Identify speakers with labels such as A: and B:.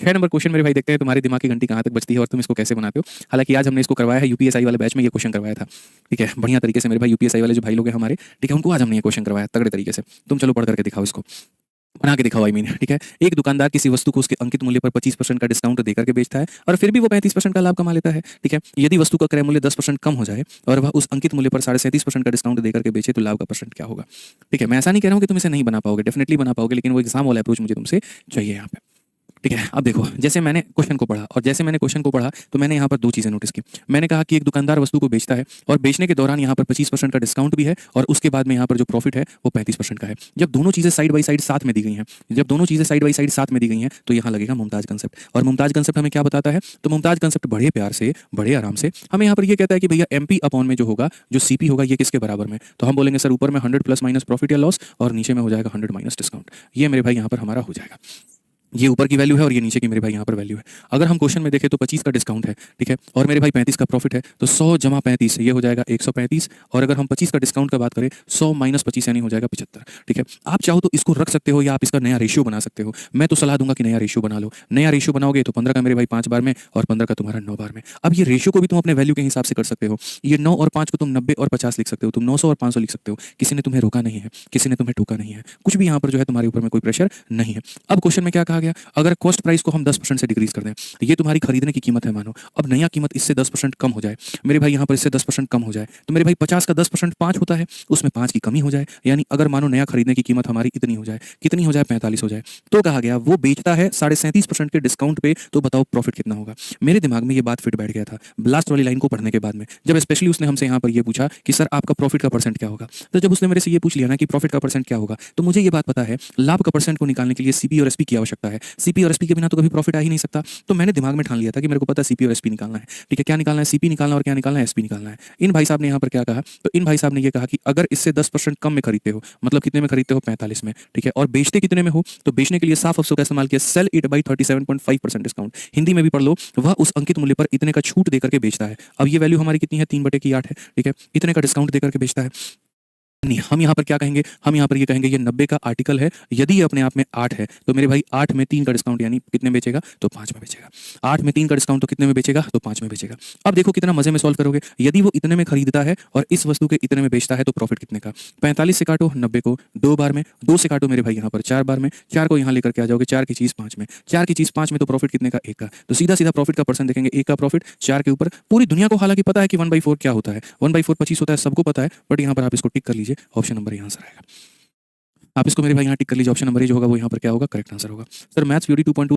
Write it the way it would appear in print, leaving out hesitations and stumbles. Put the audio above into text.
A: 6 number question मेरे भाई देखते हैं तुम्हारी दिमाग की घंटी कहाँ तक बजती है और तुम इसको कैसे बनाते हो। हालांकि आज हमने इसको करवाया है यूपीएसआई वाले बैच में, ये क्वेश्चन करवाया था। ठीक है, बढ़िया तरीके से मेरे भाई यूपीएसआई वाले जो भाई लोग हैं हमारे, ठीक है, उनको आज हमने ये क्वेश्चन करवाया तगड़े तरीके से। तुम चलो पढ़ करके दिखाओ इसको, बना के दिखाओ आई मीन। ठीक है, एक दुकानदार किसी वस्तु को उसके अंकित मूल्य पर 25% का डिस्काउंट देकर के बेचता है और फिर भी वो 35% का लाभ कमा लेता है। ठीक है, यदि वस्तु का क्रय मूल्य 10% कम हो जाए और वह उस अंकित मूल्य पर 37.5% का डिस्काउंट देकर के बेचे तो लाभ का परसेंट क्या होगा। ठीक है, मैं ऐसा नहीं कह रहा हूँ कि तुम इसे नहीं बना पाओगे, डेफिनेटली बना पाओगे, लेकिन वो एग्जाम वाला अप्रोच मुझे तुमसे चाहिए यहाँ पे। ठीक है, अब देखो, जैसे मैंने क्वेश्चन को पढ़ा और जैसे मैंने क्वेश्चन को पढ़ा तो मैंने यहाँ पर दो चीज़ें नोटिस की। मैंने कहा कि एक दुकानदार वस्तु को बेचता है और बेचने के दौरान यहाँ पर 25% का डिस्काउंट भी है और उसके बाद में यहाँ पर जो प्रॉफिट है वो 35% का है। जब दोनों चीज़ें साइड बाई साइड साथ में दी गई हैं, जब दोनों चीज़ें साइड बाई साइड साथ में दी गई हैं तो यहाँ लगेगा मुमताज कंसेप्ट। और मुमताज कंसेप्ट हमें क्या बताता है, तो मुमताज कंसेप्ट बड़े प्यार से, बड़े आराम से हमें यहाँ पर ये कहता है कि भैया एमपी अपॉन में जो होगा, जो सीपी होगा, ये किसके बराबर में। तो हम बोलेंगे सर ऊपर में 100 प्लस माइनस प्रॉफिट या लॉस और नीचे में हो जाएगा 100 माइनस डिस्काउंट। ये मेरे भाई यहाँ पर हमारा हो जाएगा। ये ऊपर की वैल्यू है और ये नीचे की मेरे भाई यहाँ पर वैल्यू है। अगर हम क्वेश्चन में देखें तो 25 का डिस्काउंट है, ठीक है, और मेरे भाई 35 का प्रॉफिट है, तो 100 जमा 35 ये हो जाएगा 135। और अगर हम 25 का डिस्काउंट का बात करें, 100 माइनस 25 यानी हो जाएगा 75। ठीक है, आप चाहो तो इसको रख सकते हो या आप इसका नया रेशियो बना सकते हो। मैं तो सलाह दूंगा कि नया रेशियो बना लो। नया रेशियो बनाओगे तो 15 का मेरे भाई 5 बार में और 15 का तुम्हारा 9 बार में। अब ये रेशियो को भी तुम अपने वैल्यू के हिसाब से कर सकते हो। ये 9 और 5 को तुम 90 और 50 लिख सकते हो, तुम 900 और 500 लिख सकते हो। किसी ने तुम्हें रोका नहीं है, किसी ने तुम्हें टोका नहीं है, कुछ भी यहाँ पर जो है तुम्हारे ऊपर में कोई प्रेशर नहीं है। अब क्वेश्चन में क्या कहा गया, अगर कॉस्ट प्राइस को हम 10% से डिक्रीज कर दें, ये तुम्हारी खरीदने की कीमत है मानो, अब नया कीमत इससे 10% कम हो जाए मेरे भाई, यहाँ पर इससे 10% कम हो जाए तो मेरे भाई 50 का 10% 5 होता है, उसमें 5 की कमी हो जाए, यानी अगर मानो नया खरीदने की कीमत हमारी इतनी हो जाए, कितनी हो जाए, 45 हो जाए, तो कहा गया वो बेचता है 37.5% के डिस्काउंट पे, तो बताओ प्रॉफिट कितना होगा। मेरे दिमाग में ये बात फिट बैठ गया था लास्ट वाली लाइन को पढ़ने के बाद में, जब स्पेशली उसने हमसे यहाँ पर ये पूछा कि सर आपका प्रॉफिट का परसेंट क्या होगा। तो जब उसने मेरे से ये पूछ लिया ना कि प्रॉफिट का परसेंट क्या होगा, तो मुझे ये बात पता है लाभ का परसेंट को निकालने के लिए सीपी और एसपी की आवश्यकता है। सीपी और एसपी के बिना तो कभी प्रॉफिट आ ही नहीं सकता। तो मैंने दिमाग में ठान लिया था कि मेरे को पता है सीपी और एसपी निकालना है। ठीक है, क्या निकालना है, सीपी निकालना और क्या निकालना है, एसपी निकालना है। इन भाई साहब ने यहाँ पर क्या कहा, तो इन भाई साहब ने ये कहा कि अगर इससे 10% कम में खरीदते हो, मतलब कितने में खरीदते हो, 45 में, ठीक है, और बेचते कितने में हो, तो बेचने के लिए साफ अफसों का इस्तेमाल किया, sell it by 37.5% discount. Hindi में भी पढ़ लो, वह उस अंकित मूल्य पर इतने का छूट देकर के बेचता है। अब ये वैल्यू हमारी कितनी है, 3/8 है। ठीक है, इतने का डिस्काउंट देकर के बेचता है। नहीं, हम यहाँ पर क्या कहेंगे, हम यहाँ पर ये कहेंगे ये 90 का आर्टिकल है, यदि ये अपने आप में 8 है तो मेरे भाई 8 में 3 का डिस्काउंट यानी कितने में बेचेगा, तो 5 में बेचेगा। 8 में 3 का डिस्काउंट तो कितने में बेचेगा, तो 5 में बेचेगा। अब देखो कितना मजे में सॉल्व करोगे, यदि वो इतने में खरीदता है और इस वस्तु के इतने में बेचता है तो प्रॉफिट कितने का। 45 से काटो 90 को 2 बार में, 2 से काटो मेरे भाई यहाँ पर 4 बार में, 4 को यहाँ लेकर के आ जाओगे, 4 की चीज़ 5 में, 4 की चीज़ 5 में, तो प्रॉफिट कितने का, 1 का। तो सीधा सीधा प्रॉफिट का परसेंट देखेंगे, 1 का प्रॉफिट 4 के ऊपर। पूरी दुनिया को हालांकि पता है कि 1/4 क्या होता है, 1/4 25 होता है, सबको पता है, बट यहाँ पर आप इसको टिक कर लीजिए, ऑप्शन नंबर यहाँ आंसर आएगा। आप इसको मेरे भाई यहाँ टिक कर लीजिए, ऑप्शन नंबर जो होगा वो यहाँ पर क्या होगा, करेक्ट आंसर होगा। Sir maths video 2.2